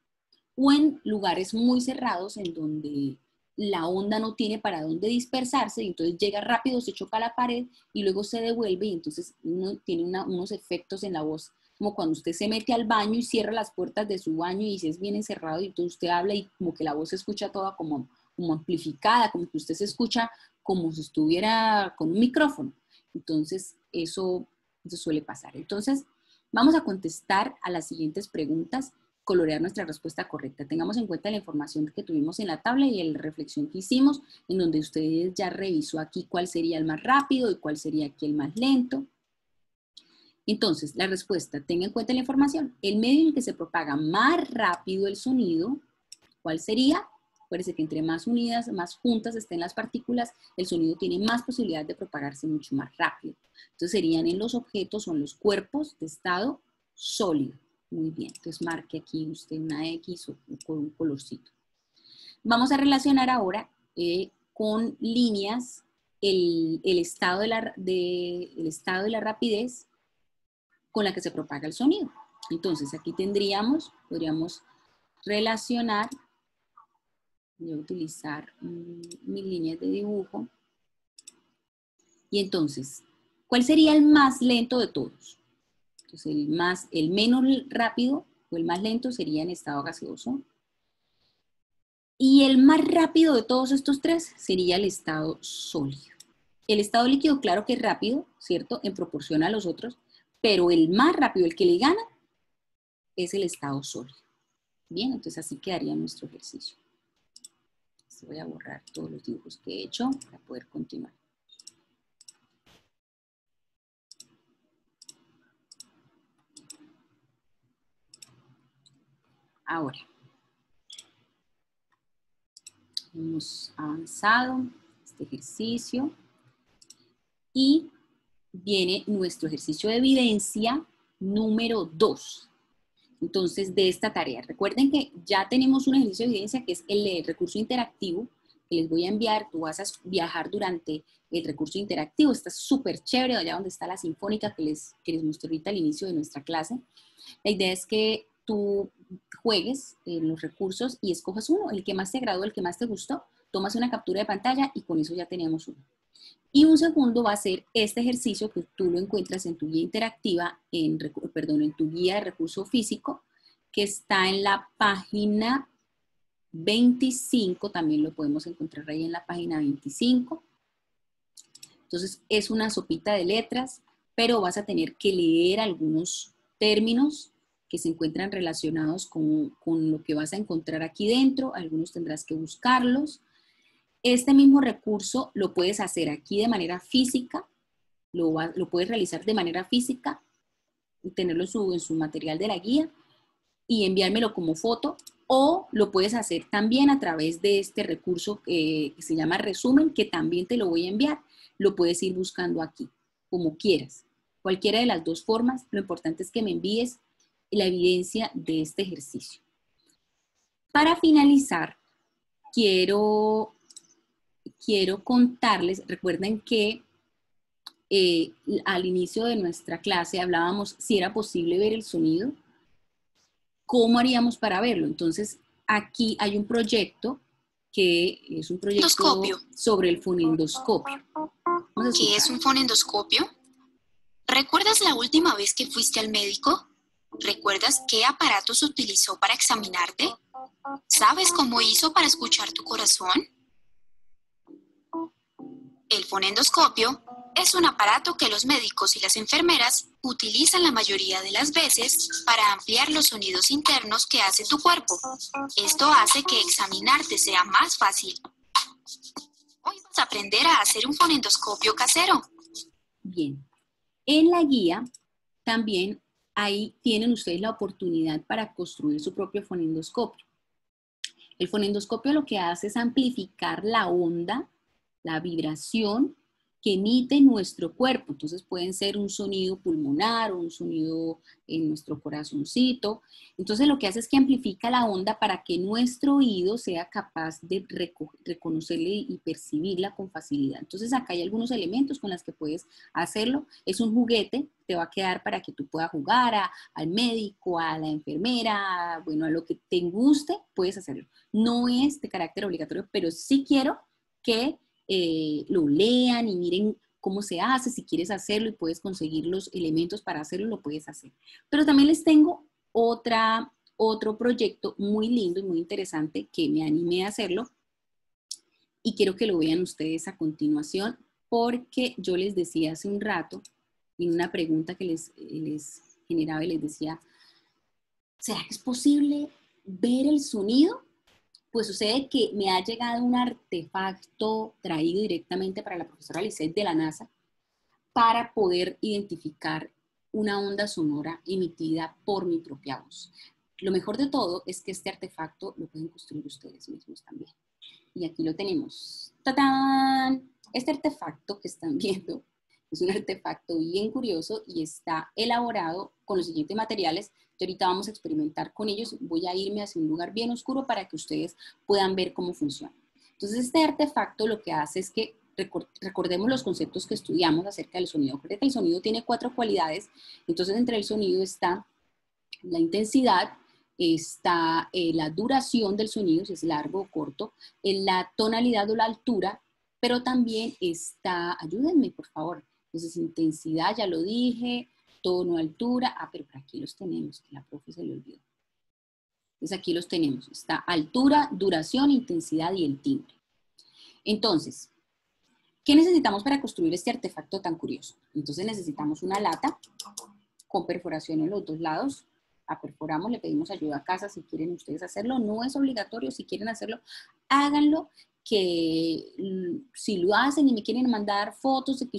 O en lugares muy cerrados en donde la onda no tiene para dónde dispersarse y entonces llega rápido, se choca a la pared y luego se devuelve y entonces uno tiene unos efectos en la voz, como cuando usted se mete al baño y cierra las puertas de su baño y si es bien encerrado y entonces usted habla y como que la voz se escucha toda como amplificada, como que usted se escucha como si estuviera con un micrófono. Entonces eso suele pasar. Entonces vamos a contestar a las siguientes preguntas, colorear nuestra respuesta correcta. Tengamos en cuenta la información que tuvimos en la tabla y la reflexión que hicimos, en donde ustedes ya revisó aquí cuál sería el más rápido y cuál sería aquí el más lento. Entonces, la respuesta, tenga en cuenta la información. El medio en el que se propaga más rápido el sonido, ¿cuál sería? Acuérdense que entre más unidas, más juntas estén las partículas, el sonido tiene más posibilidad de propagarse mucho más rápido. Entonces, serían en los objetos o en los cuerpos de estado sólido. Muy bien, entonces marque aquí usted una X o con un colorcito. Vamos a relacionar ahora con líneas el estado de la rapidez con la que se propaga el sonido. Entonces aquí podríamos relacionar, voy a utilizar mis líneas de dibujo. Y entonces, ¿cuál sería el más lento de todos? Entonces el menos rápido o el más lento sería en estado gaseoso. Y el más rápido de todos estos tres sería el estado sólido. El estado líquido, claro que es rápido, ¿cierto? En proporción a los otros, pero el más rápido, el que le gana, es el estado sólido. Bien, entonces así quedaría nuestro ejercicio. Voy a borrar todos los dibujos que he hecho para poder continuar. Ahora, hemos avanzado este ejercicio y viene nuestro ejercicio de evidencia número 2. Entonces, de esta tarea, recuerden que ya tenemos un ejercicio de evidencia que es el recurso interactivo que les voy a enviar. Tú vas a viajar durante el recurso interactivo. Está súper chévere, allá donde está la sinfónica que les mostré ahorita al inicio de nuestra clase. La idea es que tú juegues en los recursos y escojas uno, el que más te agradó, el que más te gustó, tomas una captura de pantalla y con eso ya tenemos uno. Y un segundo va a ser este ejercicio que tú lo encuentras en tu guía interactiva, en tu guía de recurso físico, que está en la página 25, también lo podemos encontrar ahí en la página 25. Entonces es una sopita de letras, pero vas a tener que leer algunos términos que se encuentran relacionados con lo que vas a encontrar aquí dentro, algunos tendrás que buscarlos. Este mismo recurso lo puedes hacer aquí de manera física, lo puedes realizar de manera física, tenerlo en su material de la guía y enviármelo como foto, o lo puedes hacer también a través de este recurso que se llama resumen, que también te lo voy a enviar. Lo puedes ir buscando aquí, como quieras. Cualquiera de las dos formas, lo importante es que me envíes la evidencia de este ejercicio. Para finalizar, quiero contarles, recuerden que al inicio de nuestra clase hablábamos si era posible ver el sonido, ¿cómo haríamos para verlo? Entonces, aquí hay un proyecto que es un proyecto sobre el fonendoscopio. ¿Qué es un fonendoscopio? ¿Recuerdas la última vez que fuiste al médico? ¿Recuerdas qué aparatos utilizó para examinarte? ¿Sabes cómo hizo para escuchar tu corazón? El fonendoscopio es un aparato que los médicos y las enfermeras utilizan la mayoría de las veces para ampliar los sonidos internos que hace tu cuerpo. Esto hace que examinarte sea más fácil. Hoy vas a aprender a hacer un fonendoscopio casero. Bien. En la guía también ahí tienen ustedes la oportunidad para construir su propio fonendoscopio. El fonendoscopio lo que hace es amplificar la onda, la vibración que emite nuestro cuerpo. Entonces pueden ser un sonido pulmonar o un sonido en nuestro corazoncito. Entonces lo que hace es que amplifica la onda para que nuestro oído sea capaz de reconocerla y percibirla con facilidad. Entonces acá hay algunos elementos con los que puedes hacerlo. Es un juguete, te va a quedar para que tú puedas jugar al médico, a la enfermera, bueno, a lo que te guste, puedes hacerlo. No es de carácter obligatorio, pero sí quiero que lo lean y miren cómo se hace. Si quieres hacerlo y puedes conseguir los elementos para hacerlo, lo puedes hacer. Pero también les tengo otro proyecto muy lindo y muy interesante que me animé a hacerlo y quiero que lo vean ustedes a continuación, porque yo les decía hace un rato, en una pregunta que les generaba y les decía, ¿será que es posible ver el sonido? Pues sucede que me ha llegado un artefacto traído directamente para la profesora Lisette de la NASA para poder identificar una onda sonora emitida por mi propia voz. Lo mejor de todo es que este artefacto lo pueden construir ustedes mismos también. Y aquí lo tenemos. ¡Tatán! Este artefacto que están viendo es un artefacto bien curioso y está elaborado con los siguientes materiales. Y ahorita vamos a experimentar con ellos. Voy a irme hacia un lugar bien oscuro para que ustedes puedan ver cómo funciona. Entonces, este artefacto lo que hace es que recordemos los conceptos que estudiamos acerca del sonido. Recuerden que el sonido tiene 4 cualidades. Entonces, entre el sonido está la intensidad, está la duración del sonido, si es largo o corto, la tonalidad o la altura, pero también está, ayúdenme por favor, entonces intensidad, ya lo dije, tono, altura, pero por aquí los tenemos, que la profe se le olvidó. Entonces aquí los tenemos, está altura, duración, intensidad y el timbre. Entonces, ¿qué necesitamos para construir este artefacto tan curioso? Entonces necesitamos una lata con perforación en los 2 lados. La perforamos, le pedimos ayuda a casa si quieren ustedes hacerlo. No es obligatorio, si quieren hacerlo, háganlo. Que si lo hacen y me quieren mandar fotos de que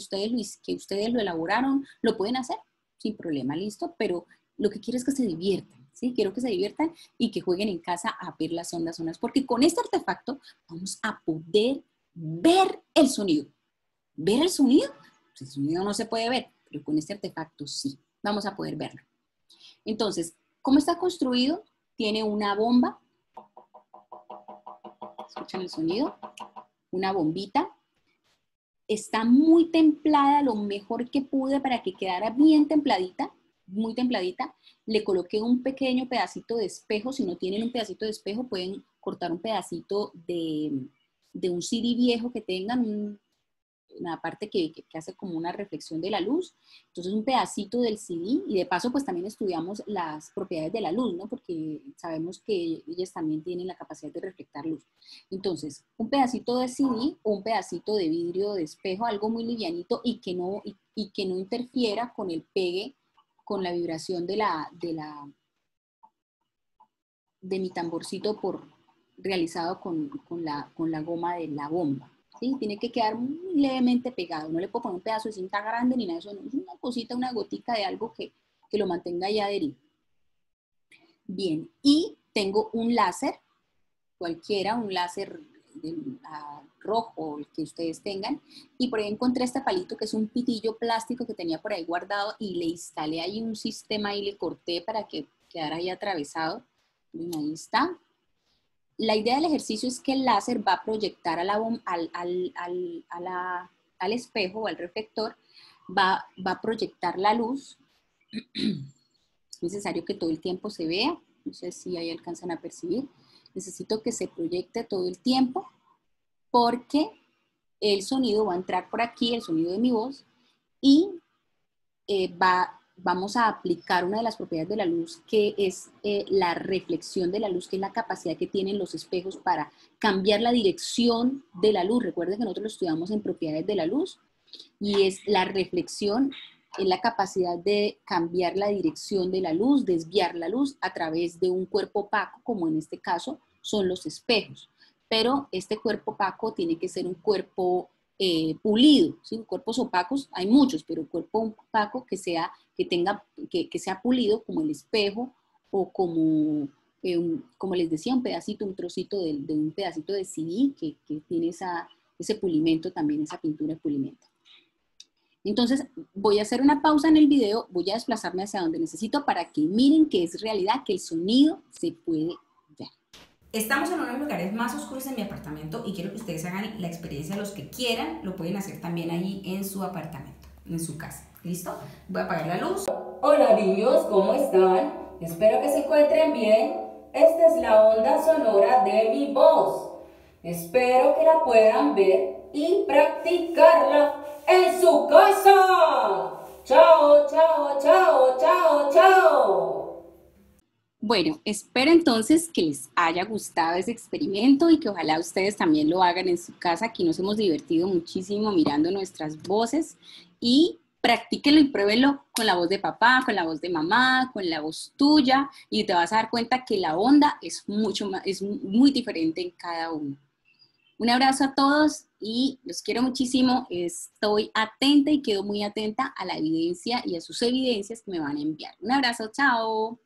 ustedes lo elaboraron, lo pueden hacer sin problema, listo. Pero lo que quiero es que se diviertan, ¿sí? Quiero que se diviertan y que jueguen en casa a ver las ondas sonoras, porque con este artefacto vamos a poder ver el sonido. ¿Ver el sonido? Pues el sonido no se puede ver, pero con este artefacto sí, vamos a poder verlo. Entonces, ¿cómo está construido? Tiene una bomba. ¿Escuchan el sonido? Una bombita. Está muy templada, lo mejor que pude para que quedara bien templadita, muy templadita. Le coloqué un pequeño pedacito de espejo. Si no tienen un pedacito de espejo, pueden cortar un pedacito de un CD viejo que tengan, una parte que hace como una reflexión de la luz. Entonces un pedacito del CD, y de paso pues también estudiamos las propiedades de la luz, ¿no? Porque sabemos que ellas también tienen la capacidad de reflectar luz. Entonces un pedacito de CD o un pedacito de vidrio de espejo, algo muy livianito y que no interfiera con el pegue, con la vibración de mi tamborcito realizado con la goma de la bomba. ¿Sí? Tiene que quedar muy levemente pegado. No le puedo poner un pedazo de cinta grande ni nada de eso. No, es una cosita, una gotica de algo que lo mantenga ya adherido. Bien, y tengo un láser, cualquiera, un láser rojo, el que ustedes tengan. Y por ahí encontré este palito que es un pitillo plástico que tenía por ahí guardado y le instalé ahí un sistema y le corté para que quedara ahí atravesado. Bien, ahí está. La idea del ejercicio es que el láser va a proyectar al espejo o al reflector, va a proyectar la luz. Es necesario que todo el tiempo se vea, no sé si ahí alcanzan a percibir. Necesito que se proyecte todo el tiempo porque el sonido va a entrar por aquí, el sonido de mi voz, y vamos a aplicar una de las propiedades de la luz, que es la reflexión de la luz, que es la capacidad que tienen los espejos para cambiar la dirección de la luz. Recuerden que nosotros lo estudiamos en propiedades de la luz, y es la reflexión, es la capacidad de cambiar la dirección de la luz, desviar la luz a través de un cuerpo opaco, como en este caso son los espejos. Pero este cuerpo opaco tiene que ser un cuerpo pulido, ¿sí? Cuerpos opacos hay muchos, pero un cuerpo opaco que sea pulido, como el espejo o como les decía, un trocito de un pedacito de CD que tiene ese pulimento también, esa pintura de pulimento. Entonces, voy a hacer una pausa en el video, voy a desplazarme hacia donde necesito para que miren que es realidad, que el sonido se puede ver. Estamos en uno de los lugares más oscuros de mi apartamento y quiero que ustedes hagan la experiencia, los que quieran, lo pueden hacer también allí en su apartamento, en su casa. ¿Listo? Voy a apagar la luz. Hola niños, ¿cómo están? Espero que se encuentren bien. Esta es la onda sonora de mi voz. Espero que la puedan ver y practicarla en su casa. Chao, chao, chao, chao, chao. Bueno, espero entonces que les haya gustado ese experimento y que ojalá ustedes también lo hagan en su casa. Aquí nos hemos divertido muchísimo mirando nuestras voces y practíquenlo y pruébenlo con la voz de papá, con la voz de mamá, con la voz tuya y te vas a dar cuenta que la onda es muy diferente en cada uno. Un abrazo a todos y los quiero muchísimo. Estoy atenta y quedo muy atenta a la evidencia y a sus evidencias que me van a enviar. Un abrazo, chao.